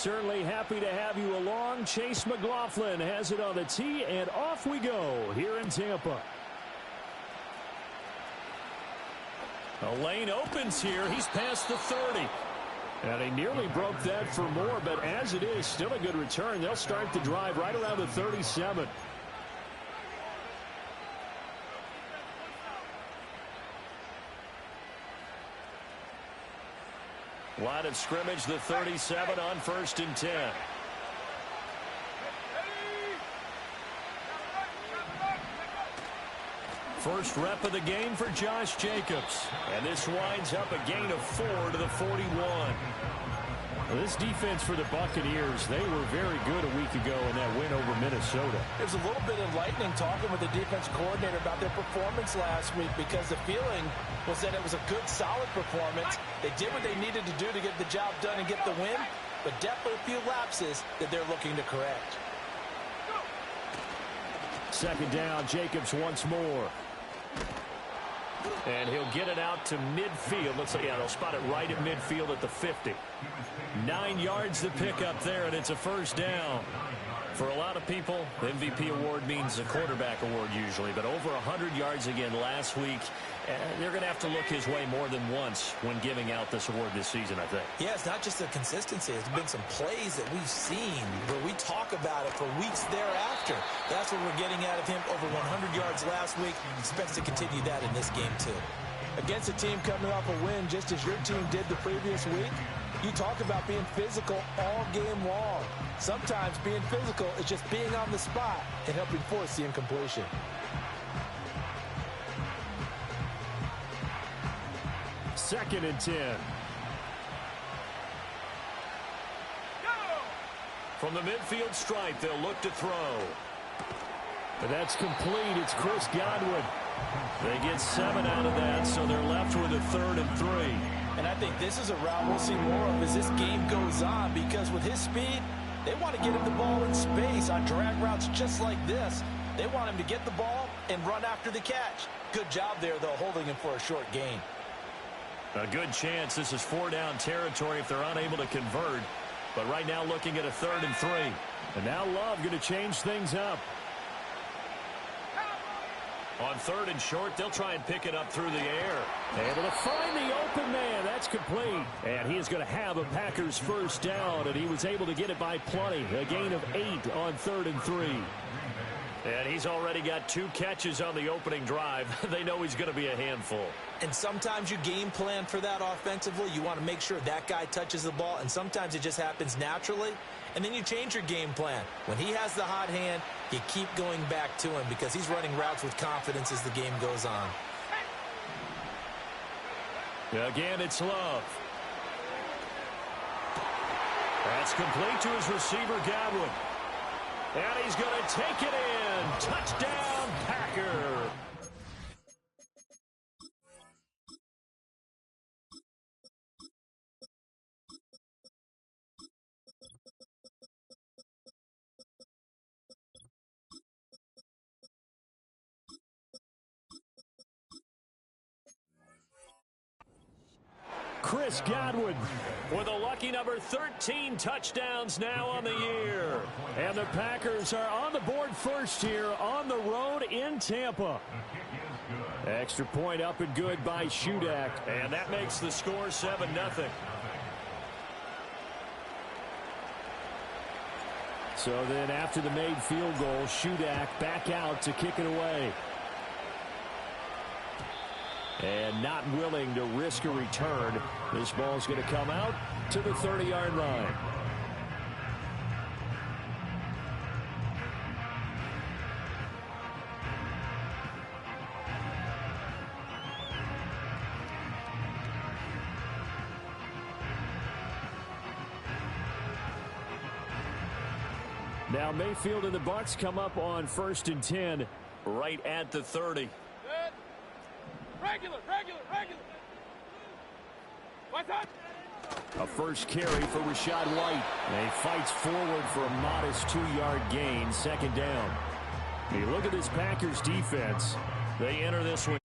certainly happy to have you along. Chase McLaughlin has it on the tee, and off we go here in Tampa. The lane opens here. He's past the 30. And he nearly broke that for more, but as it is, still a good return. They'll start the drive right around the 37. Line of scrimmage, the 37 on 1st and 10. First rep of the game for Josh Jacobs. And this winds up a gain of 4 to the 41. This defense for the Buccaneers, they were very good a week ago in that win over Minnesota. It was a little bit enlightening talking with the defense coordinator about their performance last week, because the feeling was that it was a good, solid performance. They did what they needed to do to get the job done and get the win, but definitely a few lapses that they're looking to correct. Second down, Jacobs once more. And he'll get it out to midfield. Looks like, yeah, they'll spot it right at midfield at the 50. 9 yards to pick up there, and it's a first down. For a lot of people, the MVP award means a quarterback award usually, but over 100 yards again last week. They're going to have to look his way more than once when giving out this award this season, I think. Yeah, it's not just the consistency. There's been some plays that we've seen where we talk about it for weeks thereafter. That's what we're getting out of him. Over 100 yards last week. Expects to continue that in this game, too. Against a team coming off a win just as your team did the previous week, you talk about being physical all game long. Sometimes being physical is just being on the spot and helping force the incompletion. Second and 10. From the midfield stripe, they'll look to throw. But that's complete. It's Chris Godwin. They get 7 out of that, so they're left with a 3rd and 3. And I think this is a route we'll see more of as this game goes on, because with his speed, they want to get him the ball in space on drag routes just like this. They want him to get the ball and run after the catch. Good job there, though, holding him for a short gain. A good chance this is 4-down territory if they're unable to convert. But right now looking at a 3rd and 3. And now Love going to change things up. On 3rd and short, they'll try and pick it up through the air. Able to find the open man. That's complete. And he is going to have a Packers first down. And he was able to get it by plenty. A gain of 8 on 3rd and 3. And he's already got 2 catches on the opening drive. They know he's going to be a handful. And sometimes you game plan for that offensively. You want to make sure that guy touches the ball, and sometimes it just happens naturally. And then you change your game plan. When he has the hot hand, you keep going back to him because he's running routes with confidence as the game goes on. Again, it's Love. That's complete to his receiver, Godwin. And he's going to take it in. Touchdown, Packer. Chris Godwin with a lucky number 13 touchdowns now on the year. And the Packers are on the board first here on the road in Tampa. Extra point up and good by Shudak. And that makes the score 7-0. So then after the made field goal, Shudak back out to kick it away. And not willing to risk a return. This ball's going to come out to the 30-yard line. Now Mayfield and the Bucs come up on 1st and 10 right at the 30. Regular. What's up? A first carry for Rachaad White. And he fights forward for a modest 2-yard gain, 2nd down. You look at this Packers defense. They enter this one.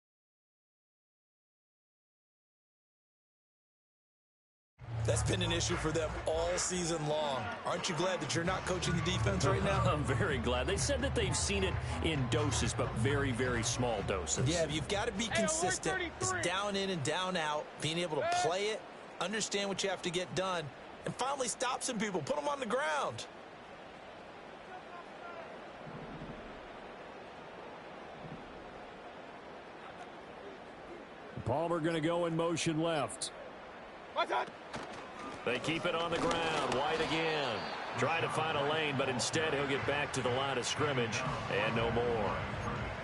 That's been an issue for them all season long. Aren't you glad that you're not coaching the defense right now? I'm very glad. They said that they've seen it in doses, but very, very small doses. Yeah, you've got to be consistent. It's down in and down out, being able to play it, understand what you have to get done, and finally stop some people, put them on the ground. Palmer going to go in motion left. They keep it on the ground. White again. Try to find a lane, but instead he'll get back to the line of scrimmage and no more.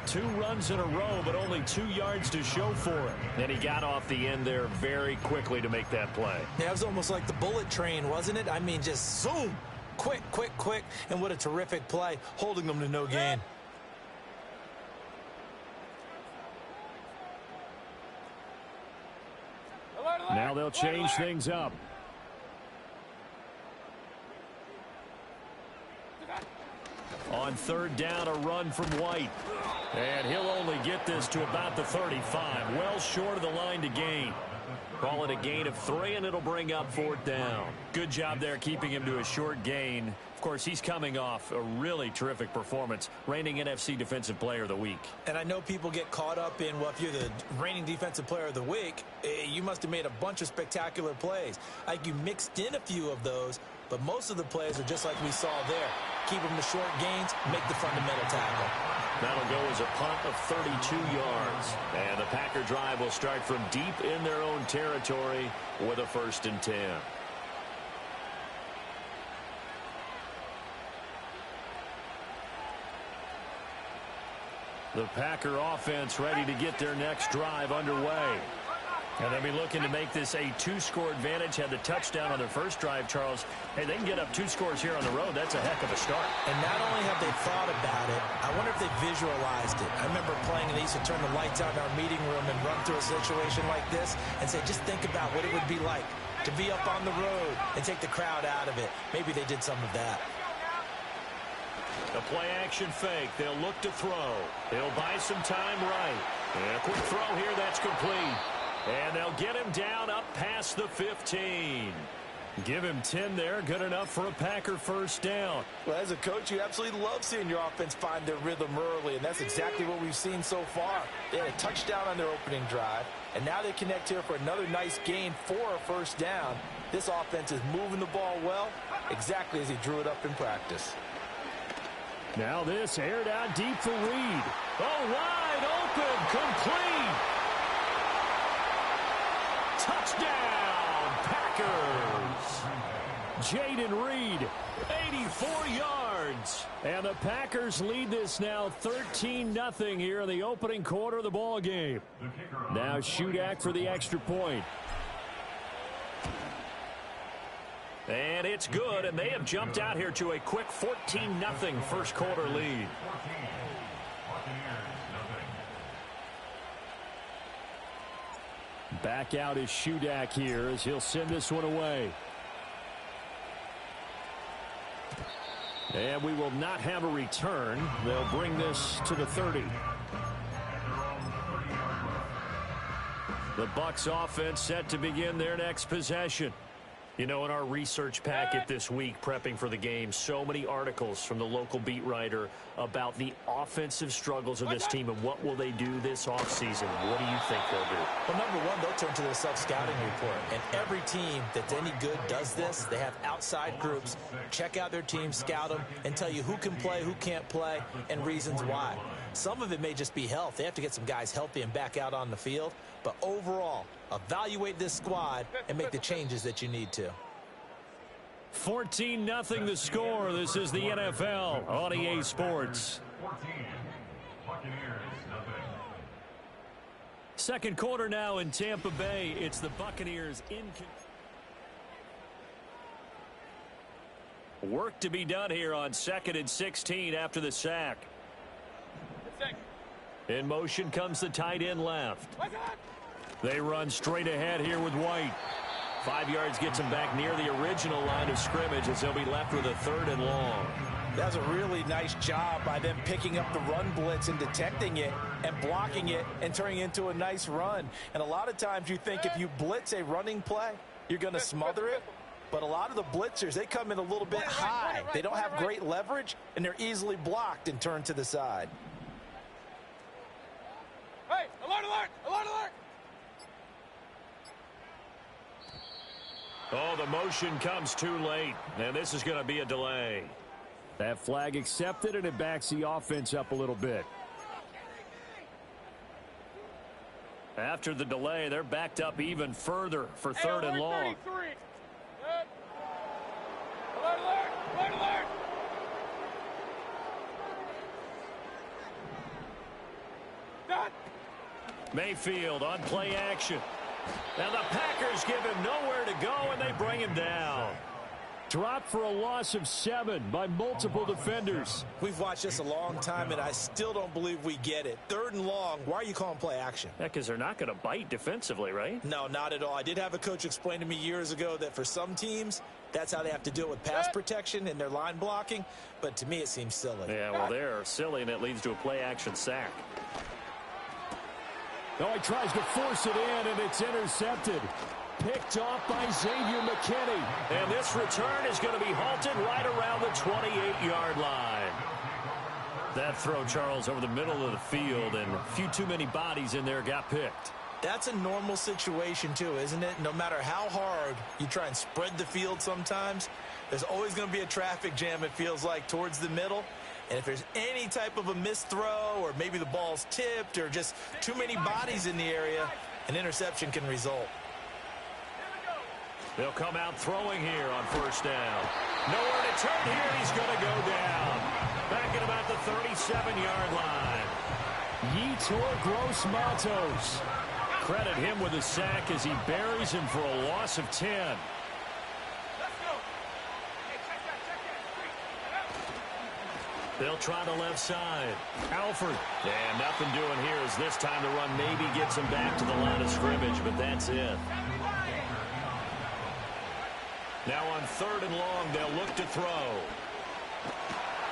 2 runs in a row, but only 2 yards to show for it. And he got off the end there very quickly to make that play. Yeah, it was almost like the bullet train, wasn't it? I mean, just zoom. Quick, quick, quick. And what a terrific play, holding them to no gain. Now they'll change things up. On 3rd down, a run from White. And he'll only get this to about the 35. Well short of the line to gain. Call it a gain of 3, and it'll bring up 4th down. Good job there keeping him to a short gain. Of course, he's coming off a really terrific performance, reigning NFC Defensive Player of the Week. And I know people get caught up in, well, if you're the reigning Defensive Player of the Week, you must have made a bunch of spectacular plays. Like you mixed in a few of those, but most of the plays are just like we saw there. Keep them to short gains, make the fundamental tackle. That'll go as a punt of 32 yards. And the Packer drive will start from deep in their own territory with a 1st and 10. The Packer offense ready to get their next drive underway. And they'll be looking to make this a 2-score advantage. Had the touchdown on their first drive, Charles. Hey, they can get up 2 scores here on the road. That's a heck of a start. And not only have they thought about it, I wonder if they visualized it. I remember playing, and they used to turn the lights out in our meeting room and run through a situation like this and say, just think about what it would be like to be up on the road and take the crowd out of it. Maybe they did some of that. A play-action fake. They'll look to throw. They'll buy some time right. And a quick throw here. That's complete. And they'll get him down up past the 15. Give him 10 there. Good enough for a Packer 1st down. Well, as a coach, you absolutely love seeing your offense find their rhythm early, and that's exactly what we've seen so far. They had a touchdown on their opening drive, and now they connect here for another nice gain for a 1st down. This offense is moving the ball well, exactly as he drew it up in practice. Now this aired out deep for Reed. Oh, wide open, complete. Touchdown, Packers. Jaden Reed, 84 yards. And the Packers lead this now 13-0 here in the opening quarter of the ball game. Now Shudak for the extra point. And it's good, and they have jumped out here to a quick 14-0 first quarter lead. Back out is Shudak here as he'll send this one away. And we will not have a return. They'll bring this to the 30. The Bucs offense set to begin their next possession. You know, in our research packet this week, prepping for the game, so many articles from the local beat writer about the offensive struggles of this team and what will they do this offseason. What do you think they'll do? Well, number one, they'll turn to their self-scouting report. And every team that's any good does this. They have outside groups. Check out their team, scout them, and tell you who can play, who can't play, and reasons why. Some of it may just be health. They have to get some guys healthy and back out on the field. But overall, evaluate this squad and make the changes that you need to. 14-0 the score. This is the NFL on EA Sports. Second quarter now in Tampa Bay. It's the Buccaneers in. Work to be done here on 2nd and 16 after the sack. In motion comes the tight end left. They run straight ahead here with White. 5 yards gets him back near the original line of scrimmage as they'll be left with a 3rd and long. That's a really nice job by them picking up the run blitz and detecting it and blocking it and turning it into a nice run. And a lot of times you think if you blitz a running play, you're going to smother it. But a lot of the blitzers, they come in a little bit high. They don't have great leverage, and they're easily blocked and turned to the side. Hey, alert, alert, alert, alert! Oh, the motion comes too late, and this is going to be a delay. That flag accepted, and it backs the offense up a little bit. After the delay, they're backed up even further for third and long. 33. Alert, alert, alert, alert! Done. Mayfield on play action. Now the Packers give him nowhere to go, and they bring him down. Dropped for a loss of 7 by multiple defenders. We've watched this a long time, and I still don't believe we get it. Third and long, why are you calling play action? Yeah, because they're not going to bite defensively, right? No, not at all. I did have a coach explain to me years ago that for some teams, that's how they have to deal with pass protection and their line blocking. But to me, it seems silly. Yeah, well, they're silly, and it leads to a play-action sack. Oh, he tries to force it in, and it's intercepted. Picked off by Xavier McKinney. And this return is going to be halted right around the 28-yard line. That throw, Charles, over the middle of the field, and a few too many bodies in there got picked. That's a normal situation, too, isn't it? No matter how hard you try and spread the field sometimes, there's always going to be a traffic jam, it feels like, towards the middle. And if there's any type of a missed throw, or maybe the ball's tipped, or just too many bodies in the area, an interception can result. They'll come out throwing here on first down. Nowhere to turn here. He's going to go down. Back at about the 37-yard line. Yetur Gross-Matos. Credit him with a sack as he buries him for a loss of 10. Let's go. Hey, check that. They'll try the left side. Alford. And nothing doing here as this time the run maybe gets him back to the line of scrimmage, but that's it. Now on third and long, they'll look to throw.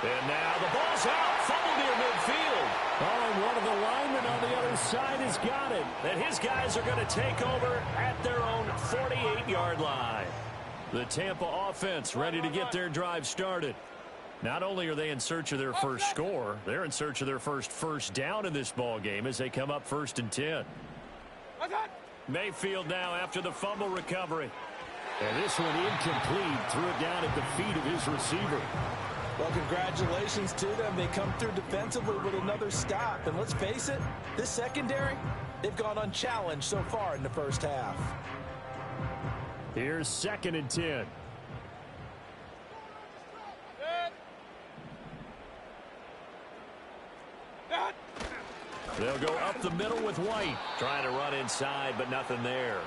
And now the ball's out. Fumble near midfield. Oh, and one of the linemen on the other side has got it. And his guys are going to take over at their own 48-yard line. The Tampa offense ready to get their drive started. Not only are they in search of their first score, they're in search of their first down in this ball game as they come up 1st and 10. Mayfield now after the fumble recovery. And this one incomplete. Threw it down at the feet of his receiver. Well, congratulations to them. They come through defensively with another stop. And let's face it, this secondary, they've gone unchallenged so far in the first half. Here's 2nd and 10. They'll go up the middle with White. Trying to run inside, but nothing there.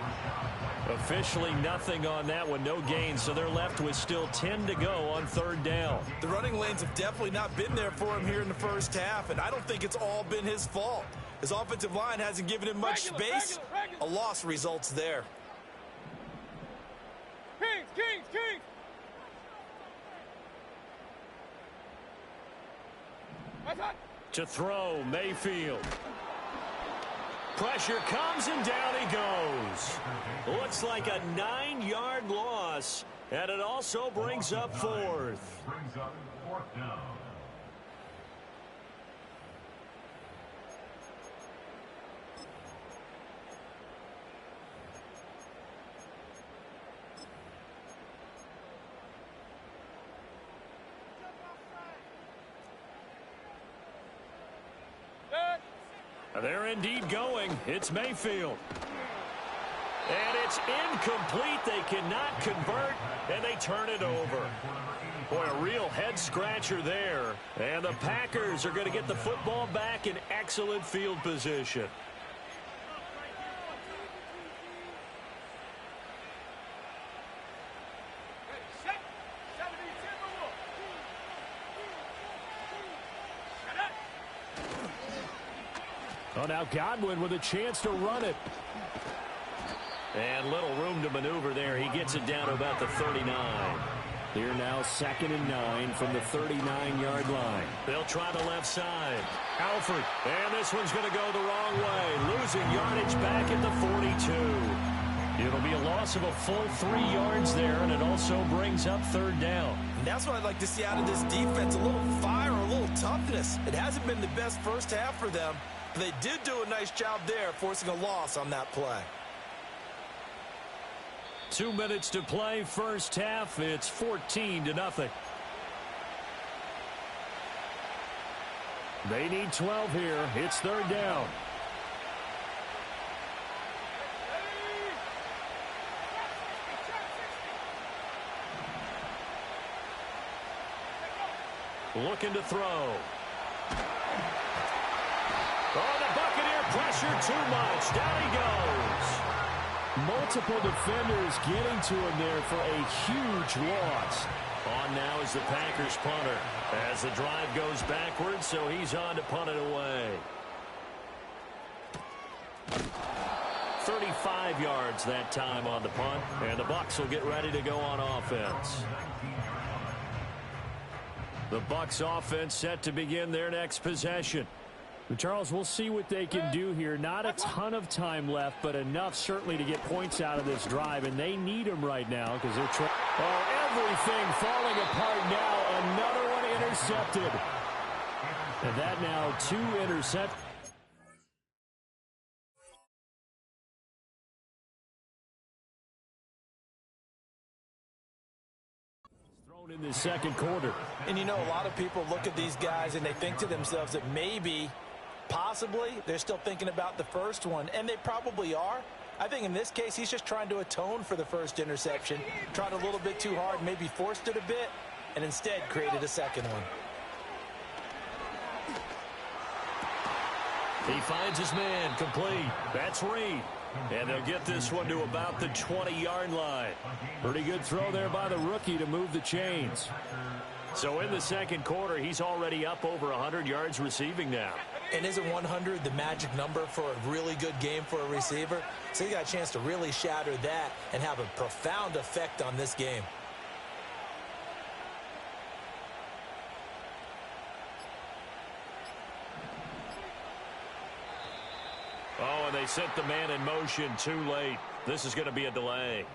Officially nothing on that one. No gain, so they're left with still 10 to go on third down. The running lanes have definitely not been there for him here in the first half, and I don't think it's all been his fault. His offensive line hasn't given him much space. A loss results there. Kings! To throw, Mayfield. Pressure comes, and down he goes. Looks like a 9-yard loss, and it also brings up 4th. They're indeed going. It's Mayfield. And it's incomplete. They cannot convert, and they turn it over. Boy, a real head-scratcher there. And the Packers are going to get the football back in excellent field position. Oh, now Godwin with a chance to run it. And little room to maneuver there. He gets it down to about the 39. Here now 2nd and 9 from the 39-yard line. They'll try the left side. Alford. And this one's going to go the wrong way. Losing yardage back at the 42. It'll be a loss of a full 3 yards there, and it also brings up third down. And that's what I'd like to see out of this defense, a little fire, a little toughness. It hasn't been the best first half for them, but they did do a nice job there, forcing a loss on that play. 2 minutes to play, first half. It's 14-0. They need 12 here. It's third down. Looking to throw. Oh, the Buccaneer pressure too much. Down he goes. Multiple defenders getting to him there for a huge loss. On now is the Packers punter as the drive goes backwards, so he's on to punt it away. 35 yards that time on the punt, and the Bucs will get ready to go on offense. The Bucs offense set to begin their next possession. Charles, we'll see what they can do here. Not a ton of time left, but enough certainly to get points out of this drive, and they need them right now because they're trying. Oh, everything falling apart now. Another one intercepted. And that now 2 interceptions. In the second quarter. And you know, a lot of people look at these guys and they think to themselves that maybe, possibly, they're still thinking about the first one, and they probably are. I think in this case, he's just trying to atone for the first interception, tried a little bit too hard, maybe forced it a bit, and instead created a second one. He finds his man complete. That's Reed. And they'll get this one to about the 20-yard line. Pretty good throw there by the rookie to move the chains. So in the second quarter, he's already up over 100 yards receiving now. And isn't 100 the magic number for a really good game for a receiver? So he got a chance to really shatter that and have a profound effect on this game. Oh, and they sent the man in motion too late. This is going to be a delay.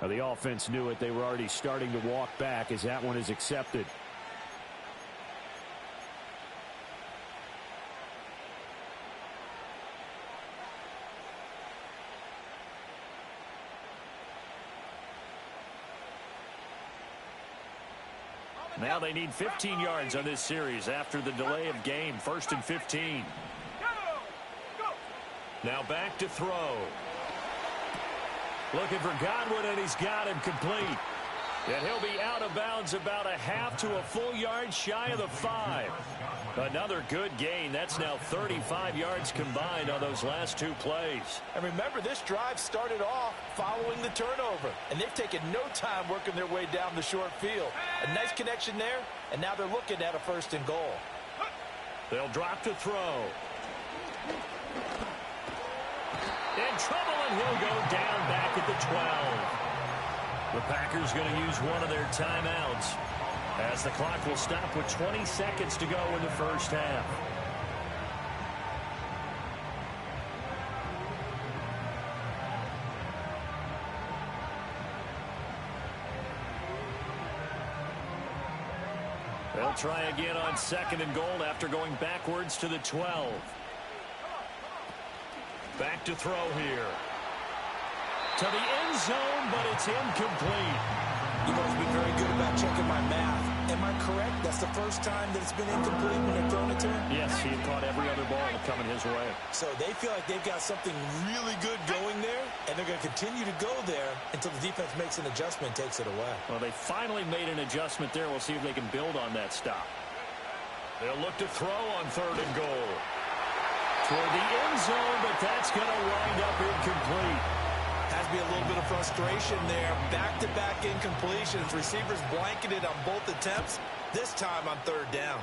Now, the offense knew it. They were already starting to walk back as that one is accepted. Now they need 15 yards on this series after the delay of game. 1st and 15. Now back to throw. Looking for Godwin, and he's got him complete. And he'll be out of bounds about a half to a full yard shy of the 5. Another good gain. That's now 35 yards combined on those last 2 plays. And remember, this drive started off following the turnover. And they've taken no time working their way down the short field. A nice connection there, and now they're looking at a 1st and goal. They'll drop to throw. In trouble, and he'll go down back at the 12. The Packers going to use one of their timeouts as the clock will stop with 20 seconds to go in the first half. They'll try again on 2nd and goal after going backwards to the 12. Back to throw here. To the end zone, but it's incomplete. You've always been very good about checking my math. Am I correct? That's the first time that it's been incomplete when they're thrown it to him? Yes, he had caught every other ball coming his way. So they feel like they've got something really good going there, and they're going to continue to go there until the defense makes an adjustment and takes it away. Well, they finally made an adjustment there. We'll see if they can build on that stop. They'll look to throw on 3rd and goal. Toward the end zone, but that's going to wind up incomplete. Has to be a little bit of frustration there. Back-to-back incompletions. Receivers blanketed on both attempts, this time on 3rd down.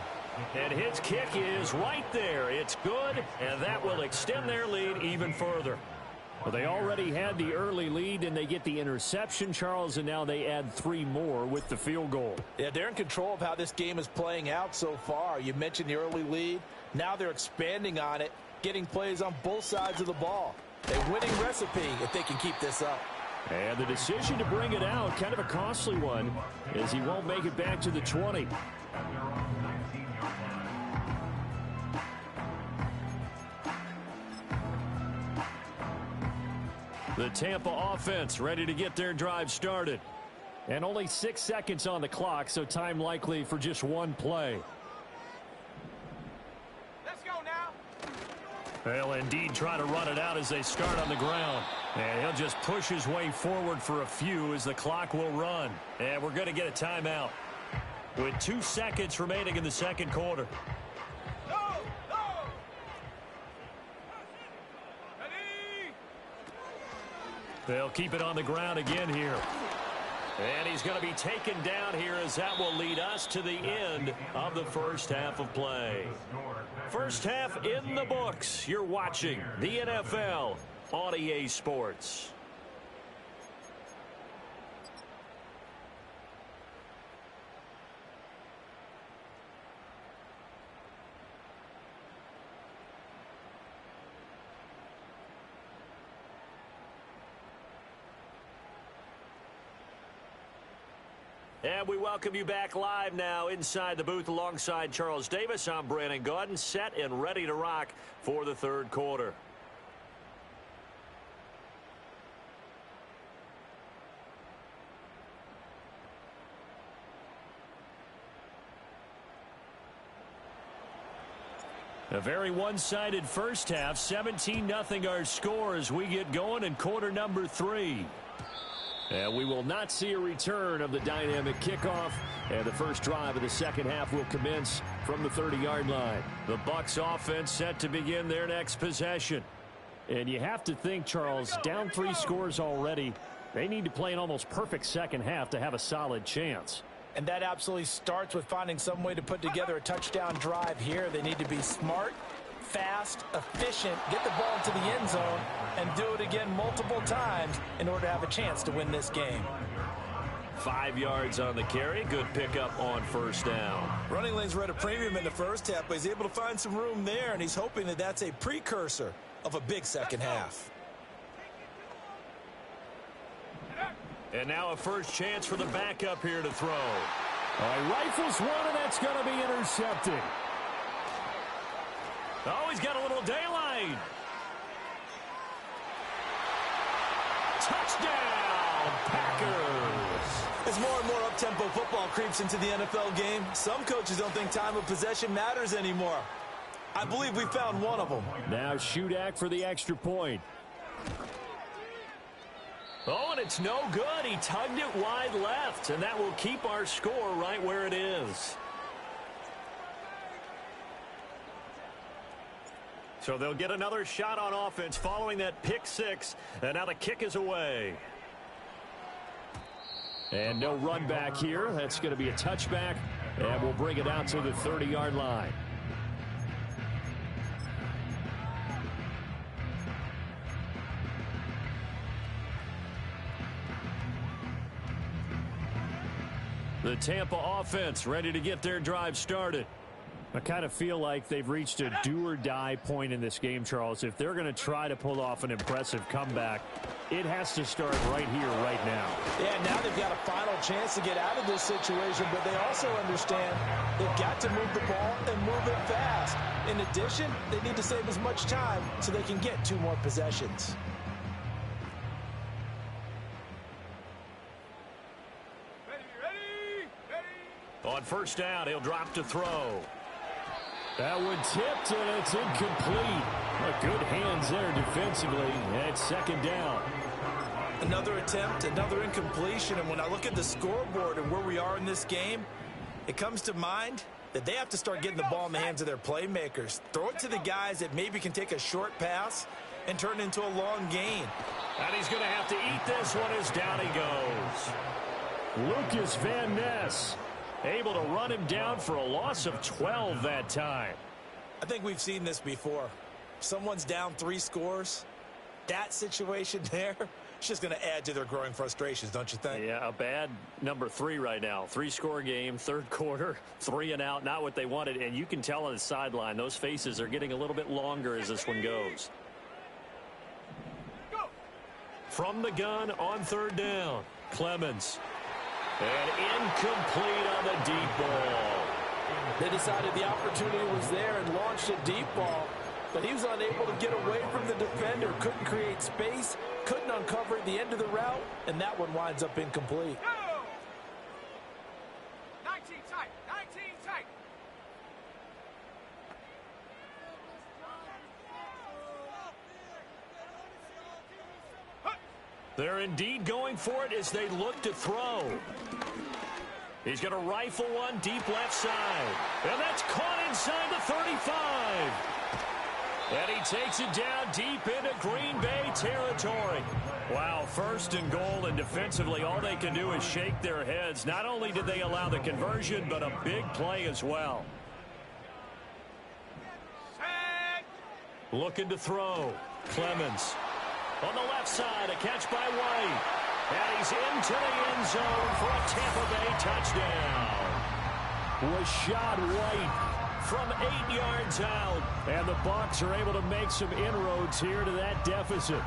And his kick is right there. It's good, and that will extend their lead even further. Well, they already had the early lead, and they get the interception, Charles, and now they add 3 more with the field goal. Yeah, they're in control of how this game is playing out so far. You mentioned the early lead. Now they're expanding on it, getting plays on both sides of the ball. A winning recipe if they can keep this up. And the decision to bring it out, kind of a costly one, as he won't make it back to the 20. The Tampa offense ready to get their drive started. And only 6 seconds on the clock, so time likely for just one play. Let's go now. They'll indeed try to run it out as they start on the ground. And he'll just push his way forward for a few as the clock will run. And we're going to get a timeout with 2 seconds remaining in the second quarter. Go, go. Ready. They'll keep it on the ground again here. And he's going to be taken down here as that will lead us to the end of the first half of play. First half in the books. You're watching the NFL on EA Sports. And we welcome you back live now inside the booth alongside Charles Davis. I'm Brandon Gaudin, set and ready to rock for the third quarter. A very one-sided first half, 17-0 our score as we get going in quarter number 3. And we will not see a return of the dynamic kickoff. And the first drive of the second half will commence from the 30-yard line. The Bucs offense set to begin their next possession. And you have to think, Charles, down 3 scores already. They need to play an almost perfect second half to have a solid chance. And that absolutely starts with finding some way to put together a touchdown drive here. They need to be smart, fast, efficient, get the ball into the end zone, and do it again multiple times in order to have a chance to win this game. 5 yards on the carry. Good pickup on first down. Running lanes were at a premium in the first half, but he's able to find some room there, and he's hoping that that's a precursor of a big second half. And now a first chance for the backup here to throw. Rifles one, and that's going to be intercepted. Oh, he's got a little daylight. Touchdown, Packers. As more and more up-tempo football creeps into the NFL game, some coaches don't think time of possession matters anymore. I believe we found one of them. Now Shudak for the extra point. Oh, and it's no good. He tugged it wide left, and that will keep our score right where it is. So they'll get another shot on offense following that pick 6, and now the kick is away. And no run back here. That's going to be a touchback, and we'll bring it out to the 30-yard line. The Tampa offense ready to get their drive started. I kind of feel like they've reached a do-or-die point in this game, Charles. If they're going to try to pull off an impressive comeback, it has to start right here, right now. Yeah, now they've got a final chance to get out of this situation, but they also understand they've got to move the ball and move it fast. In addition, they need to save as much time so they can get 2 more possessions. On first down, he'll drop to throw. That one tipped, and it's incomplete. Good hands there defensively, and it's second down. Another attempt, another incompletion, and when I look at the scoreboard and where we are in this game, it comes to mind that they have to start getting the ball in the hands of their playmakers. Throw it to the guys that maybe can take a short pass and turn it into a long gain. And he's going to have to eat this one as down he goes. Lucas Van Ness able to run him down for a loss of 12 that time. I think we've seen this before. Someone's down 3 scores. That situation there, it's just going to add to their growing frustrations, don't you think? Yeah, a bad number 3 right now. 3-score game, third quarter, 3 and out, not what they wanted. And you can tell on the sideline, those faces are getting a little bit longer as this one goes. From the gun on 3rd down. Clemens. And incomplete on the deep ball. They decided the opportunity was there and launched a deep ball, but he was unable to get away from the defender, couldn't create space, couldn't uncover the end of the route, and that one winds up incomplete. Go! 19 tight. 19 tight. They're indeed going for it as they look to throw. He's going to rifle one deep left side. And that's caught inside the 35. And he takes it down deep into Green Bay territory. Wow, 1st and goal, and defensively all they can do is shake their heads. Not only did they allow the conversion, but a big play as well. Set. Looking to throw. Clemens. On the left side, a catch by White. And he's into the end zone for a Tampa Bay touchdown. Rashad White from 8 yards out. And the Bucs are able to make some inroads here to that deficit.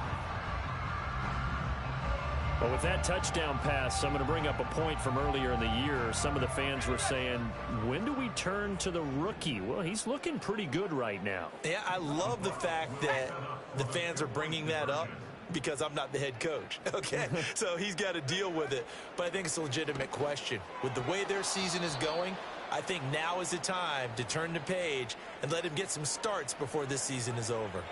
Well, with that touchdown pass, I'm going to bring up a point from earlier in the year. Some of the fans were saying, when do we turn to the rookie? Well, he's looking pretty good right now. Yeah, I love the fact that the fans are bringing that up because I'm not the head coach, okay? So he's got to deal with it. But I think it's a legitimate question. With the way their season is going, I think now is the time to turn the page and let him get some starts before this season is over.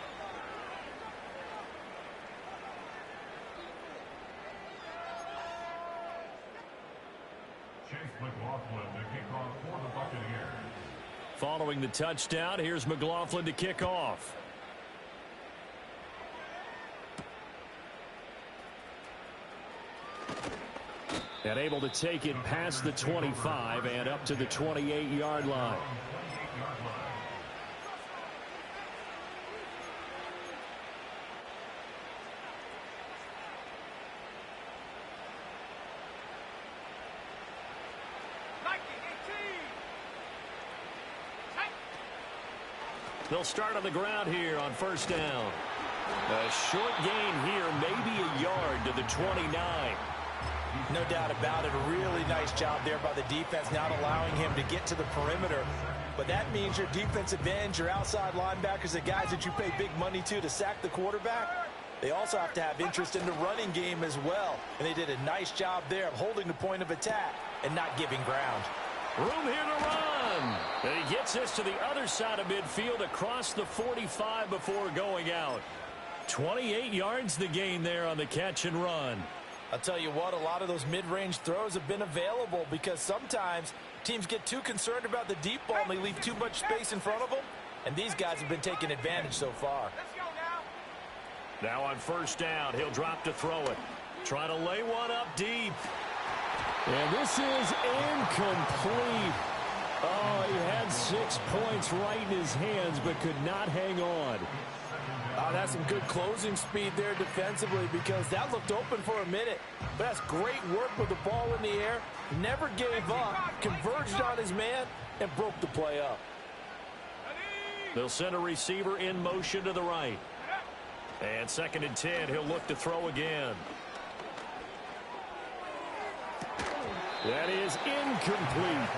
Following the touchdown, here's McLaughlin to kick off. And able to take it past the 25 and up to the 28-yard line. They'll start on the ground here on 1st down. A short gain here, maybe a yard to the 29. No doubt about it. A really nice job there by the defense, not allowing him to get to the perimeter. But that means your defensive ends, your outside linebackers, the guys that you pay big money to sack the quarterback, they also have to have interest in the running game as well. And they did a nice job there of holding the point of attack and not giving ground. Room here to run. And he gets this to the other side of midfield across the 45 before going out. 28 yards the gain there on the catch and run. I'll tell you what, a lot of those mid-range throws have been available because sometimes teams get too concerned about the deep ball and they leave too much space in front of them. And these guys have been taking advantage so far. Let's go now. Now on 1st down, he'll drop to throw it. Try to lay one up deep. And this is incomplete. Oh, he had 6 points right in his hands, but could not hang on. That's some good closing speed there defensively because that looked open for a minute. But that's great work with the ball in the air. Never gave up, converged on his man, and broke the play up. They'll send a receiver in motion to the right. And 2nd and 10, he'll look to throw again. That is incomplete.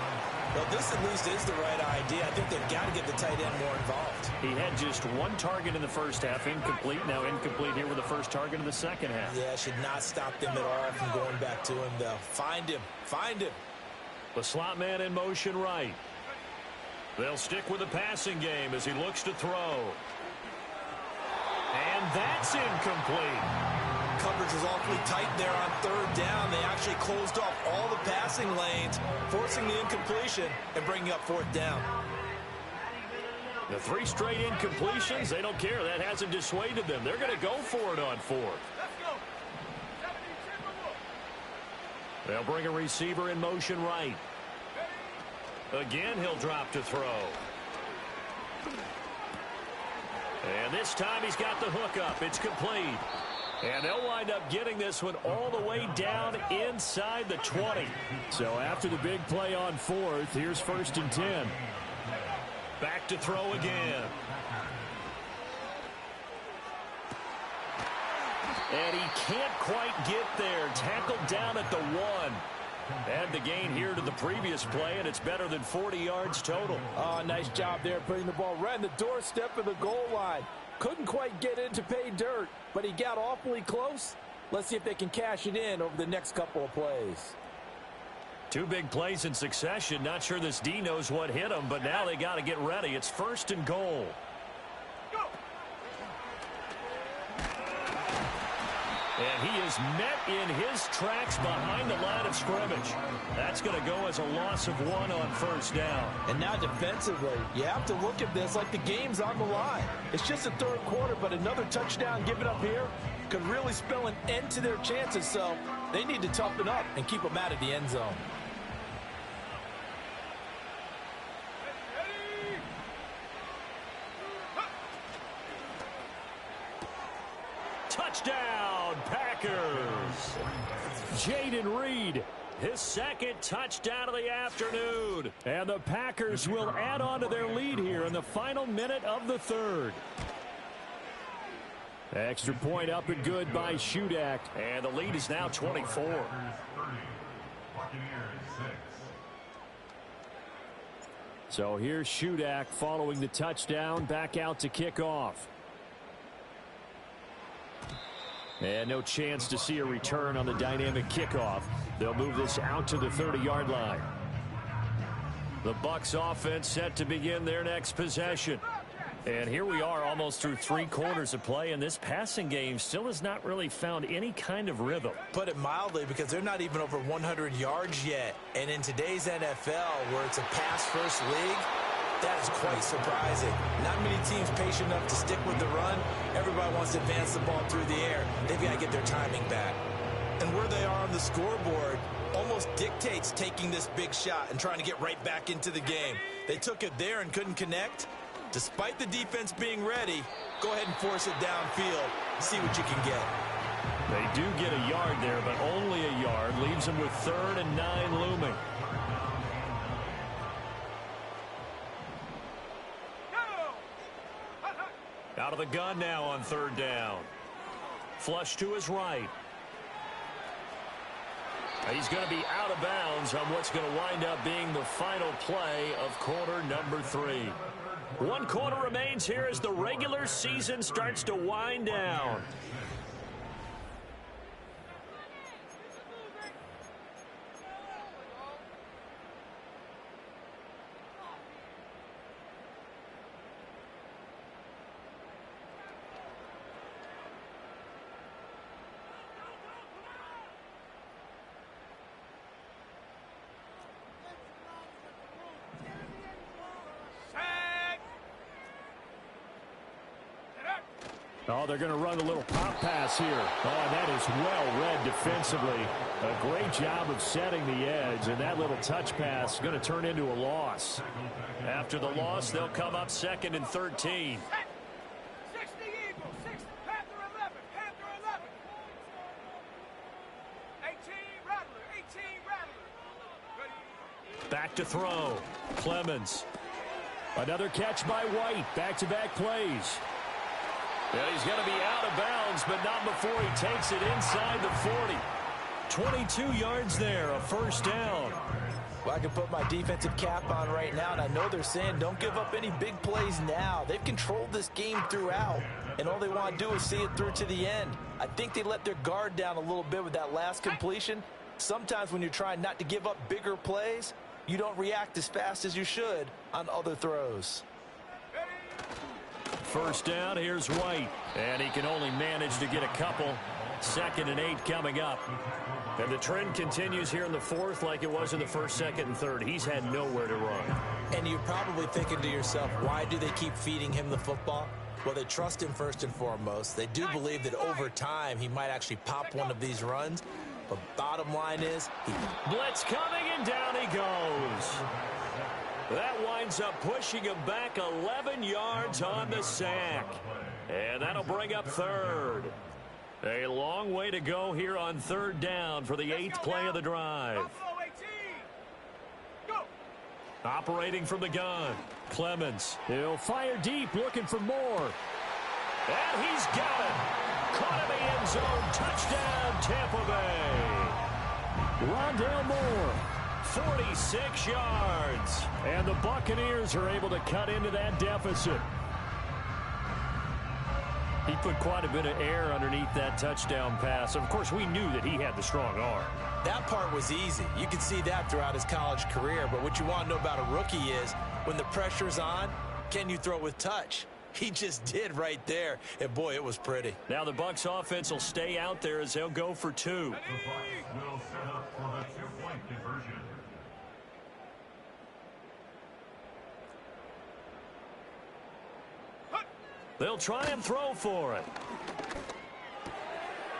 Well, this at least is the right idea. I think they've got to get the tight end more involved. He had just 1 target in the first half, incomplete. Now incomplete here with the first target in the second half. Yeah, should not stop them at all from going back to him, though. Find him. Find him. The slot man in motion right. They'll stick with the passing game as he looks to throw. And that's incomplete. Coverage was awfully tight there on 3rd down. They actually closed off all the passing lanes, forcing the incompletion and bringing up 4th down. The 3 straight incompletions, they don't care. That hasn't dissuaded them. They're going to go for it on 4th. Let's go. 70, They'll bring a receiver in motion right. Again, he'll drop to throw. And this time he's got the hook up. It's complete. And they'll wind up getting this one all the way down inside the 20. So after the big play on 4th, here's 1st and 10. Back to throw again. And he can't quite get there. Tackled down at the 1. And the gain here to the previous play, and it's better than 40 yards total. Oh, nice job there putting the ball right on the doorstep of the goal line. Couldn't quite get in to pay dirt, but he got awfully close. Let's see if they can cash it in over the next couple of plays. 2 big plays in succession. Not sure this D knows what hit him, but now they got to get ready. It's 1st and goal. And he is met in his tracks behind the line of scrimmage. That's going to go as a loss of 1 on 1st down. And now defensively, you have to look at this like the game's on the line. It's just the 3rd quarter, but another touchdown given up here could really spell an end to their chances. So they need to toughen up and keep them out of the end zone. Touchdown, Packers. Jaden Reed, His 2nd touchdown of the afternoon. and the Packers will add on to their lead here in the final minute of the 3rd. Extra point up and good by Shudak. And the lead is now 24. So here's Shudak following the touchdown, back out to kick off. And no chance to see a return on the dynamic kickoff. They'll move this out to the 30-yard line. The Bucs offense set to begin their next possession. And here we are almost through 3 quarters of play, and this passing game still has not really found any kind of rhythm. Put it mildly, because they're not even over 100 yards yet. And in today's NFL, where it's a pass-first league, that is quite surprising. Not many teams patient enough to stick with the run. Everybody wants to advance the ball through the air. They've got to get their timing back. And where they are on the scoreboard almost dictates taking this big shot and trying to get right back into the game. They took it there and couldn't connect. Despite the defense being ready, go ahead and force it downfield. See what you can get. They do get a yard there, but only a yard. Leaves them with 3rd and 9 looming. Out of the gun now on 3rd down. Flush to his right. He's going to be out of bounds on what's going to wind up being the final play of quarter number 3. 1 quarter remains here as the regular season starts to wind down. Oh, they're going to run a little pop pass here. Oh, and that is well read defensively. A great job of setting the edge, and that little touch pass is going to turn into a loss. After the loss, they'll come up 2nd and 13. 60 Eagles, 6 Panther 11, Panther 11. 18 Rattler, 18 Rattler. Ready. Back to throw. Clemens. Another catch by White. Back-to-back plays. And he's going to be out of bounds, but not before he takes it inside the 40. 22 yards there, a 1st down. Well, I can put my defensive cap on right now, and I know they're saying don't give up any big plays now. They've controlled this game throughout, and all they want to do is see it through to the end. I think they let their guard down a little bit with that last completion. Sometimes when you're trying not to give up bigger plays, you don't react as fast as you should on other throws. 1st down, here's White. And he can only manage to get a couple. 2nd and 8 coming up. And the trend continues here in the 4th like it was in the 1st, 2nd, and 3rd. He's had nowhere to run. And you're probably thinking to yourself, why do they keep feeding him the football? Well, they trust him first and foremost. They do believe that over time he might actually pop one of these runs. But bottom line is, Blitz coming, and down he goes. That winds up pushing him back 11 yards on the sack. And that'll bring up 3rd. A long way to go here on 3rd down for the 8th play of the drive. Buffalo 18. Go. Operating from the gun, Clemens. He'll fire deep, looking for more. And he's got it. Caught in the end zone. Touchdown, Tampa Bay. Rondale Moore. 46 yards. And the Buccaneers are able to cut into that deficit. He put quite a bit of air underneath that touchdown pass. Of course, we knew that he had the strong arm. That part was easy. You could see that throughout his college career. But what you want to know about a rookie is when the pressure's on, can you throw with touch? He just did right there. And, boy, it was pretty. Now the Bucs offense will stay out there as they'll go for two. The Bucs will set up for the two-point conversion. They'll try and throw for it.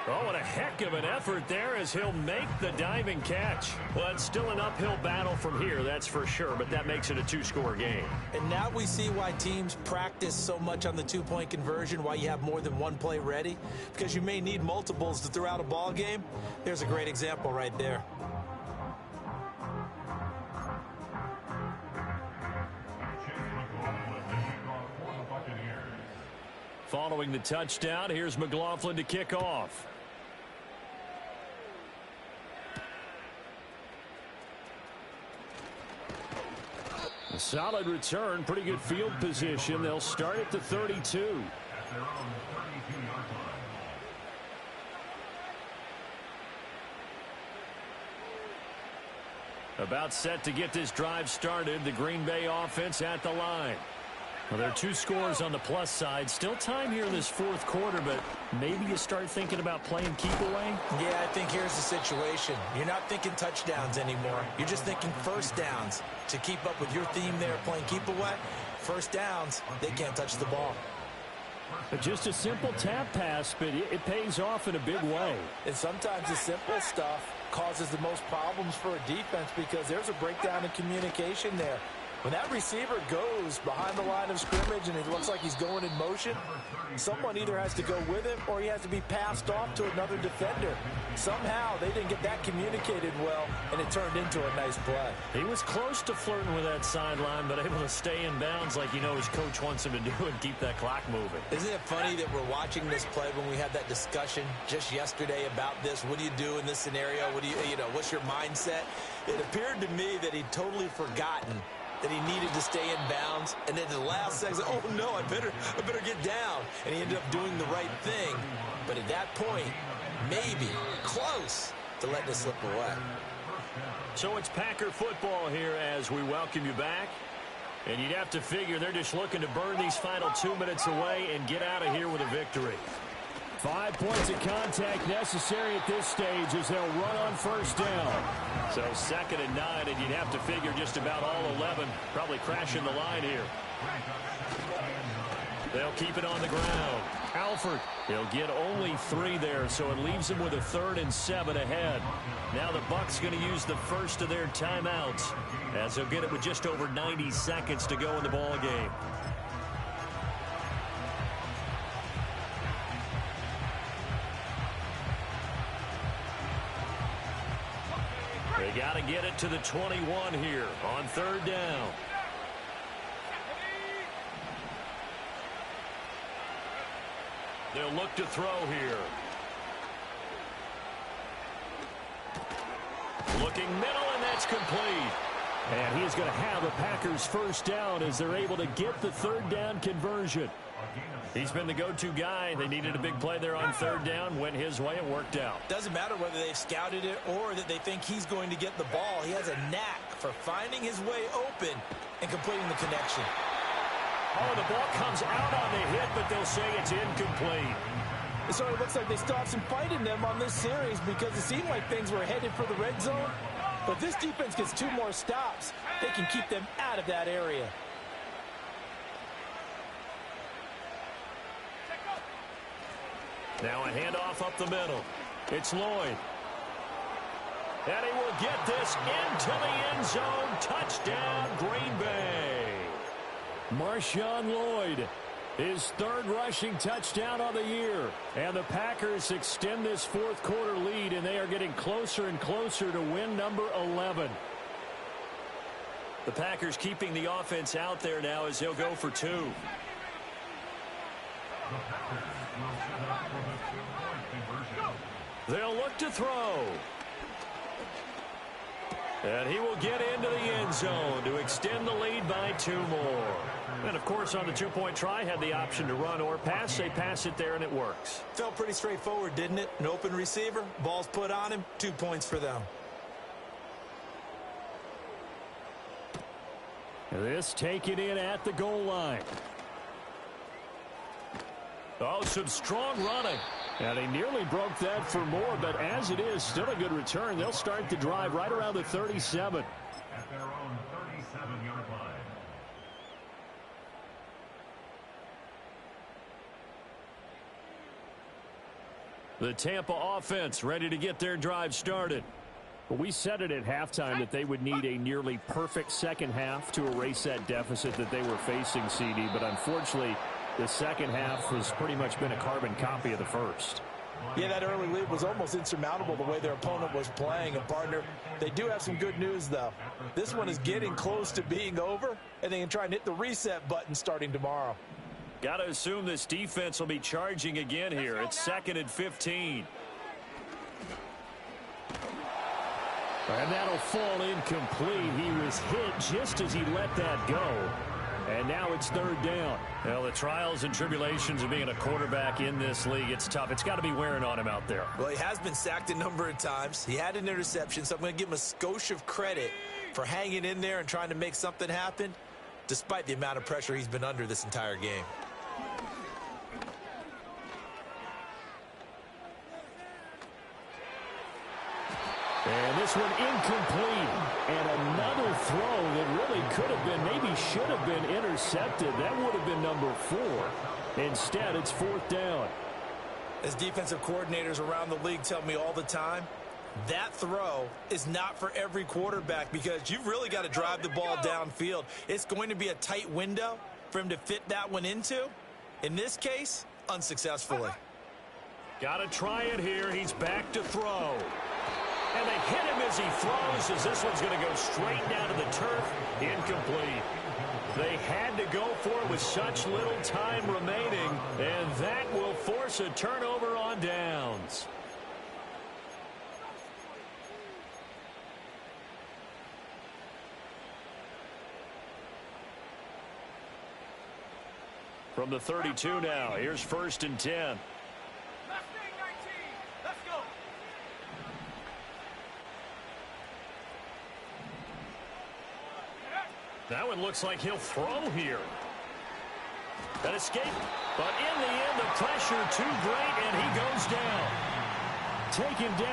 Oh, what a heck of an effort there as he'll make the diving catch. Well, it's still an uphill battle from here, that's for sure, but that makes it a two-score game. And now we see why teams practice so much on the two-point conversion, why you have more than one play ready, because you may need multiples to throw out a ball game. There's a great example right there. Following the touchdown, here's McLaughlin to kick off. A solid return, pretty good field position. They'll start at the 32. At their own 32-yard line. About set to get this drive started. The Green Bay offense at the line. Well, there are two scores on the plus side. Still time here in this fourth quarter, but maybe you start thinking about playing keep away? Yeah, I think here's the situation. You're not thinking touchdowns anymore. You're just thinking first downs. To keep up with your theme there, playing keep away, first downs, they can't touch the ball. Just a simple tap pass, but it pays off in a big way. And sometimes the simple stuff causes the most problems for a defense because there's a breakdown in communication there. When that receiver goes behind the line of scrimmage and it looks like he's going in motion, someone either has to go with him or he has to be passed off to another defender. Somehow they didn't get that communicated well, and it turned into a nice play. He was close to flirting with that sideline, but able to stay in bounds like his coach wants him to do and keep that clock moving. Isn't it funny that we're watching this play when we had that discussion just yesterday about this? What do you do in this scenario? What do what's your mindset? It appeared to me that he'd totally forgotten that he needed to stay in bounds, and then the last second, oh no, I better get down, and he ended up doing the right thing. But at that point, maybe close to letting it slip away. So it's Packer football here as we welcome you back. And you'd have to figure they're just looking to burn these final 2 minutes away and get out of here with a victory. 5 points of contact necessary at this stage as they'll run on first down. So 2nd and 9, and you'd have to figure just about all 11 probably crashing the line here. They'll keep it on the ground. Alford, he'll get only 3 there, so it leaves him with a 3rd and 7 ahead. Now the Bucs going to use the first of their timeouts as they'll get it with just over 90 seconds to go in the ball game. They got to get it to the 21 here on 3rd down. They'll look to throw here. Looking middle, and that's complete. And he's going to have the Packers first down as they're able to get the 3rd down conversion. He's been the go-to guy. They needed a big play there on 3rd down. Went his way and worked out. Doesn't matter whether they've scouted it or that they think he's going to get the ball. He has a knack for finding his way open and completing the connection. Oh, the ball comes out on the hit, but they'll say it's incomplete. So it looks like they still have some fight in them on this series because it seemed like things were headed for the red zone. But this defense gets 2 more stops. They can keep them out of that area. Now a handoff up the middle. It's Lloyd. And he will get this into the end zone. Touchdown, Green Bay. Marshawn Lloyd, his 3rd rushing touchdown of the year. And the Packers extend this 4th quarter lead, and they are getting closer and closer to win number 11. The Packers keeping the offense out there now as they'll go for 2. will set up for the two-point conversion. They'll look to throw. And he will get into the end zone to extend the lead by 2 more. And, of course, on the two-point try, had the option to run or pass. They pass it there, and it works. Felt pretty straightforward, didn't it? An open receiver, ball's put on him, 2 points for them. This taken in at the goal line. Oh, some strong running. And he nearly broke that for more, but as it is, still a good return. They'll start the drive right around the 37. At their own 37-yard line. The Tampa offense ready to get their drive started. Well, we said it at halftime that they would need a nearly perfect second half to erase that deficit that they were facing, CD, but unfortunately, the second half has pretty much been a carbon copy of the first. Yeah, that early lead was almost insurmountable the way their opponent was playing. And, partner, they do have some good news, though. This one is getting close to being over, and they can try and hit the reset button starting tomorrow. Got to assume this defense will be charging again here. It's 2nd and 15. And that'll fall incomplete. He was hit just as he let that go. And now it's 3rd down. Well, the trials and tribulations of being a quarterback in this league, it's tough. It's got to be wearing on him out there. Well, he has been sacked a number of times. He had an interception, so I'm going to give him a skosh of credit for hanging in there and trying to make something happen, despite the amount of pressure he's been under this entire game. And this one incomplete. And another throw that really could have been, maybe should have been intercepted. That would have been number 4. Instead, it's 4th down. As defensive coordinators around the league tell me all the time, that throw is not for every quarterback because you've really got to drive the ball downfield. It's going to be a tight window for him to fit that one into. In this case, unsuccessfully. Got to try it here. He's back to throw. And they hit him as he throws, as this one's going to go straight down to the turf. Incomplete. They had to go for it with such little time remaining, and that will force a turnover on downs. From the 32 now, here's 1st and 10. That one looks like he'll throw here. An escape, but in the end, the pressure too great, and he goes down. Taken down.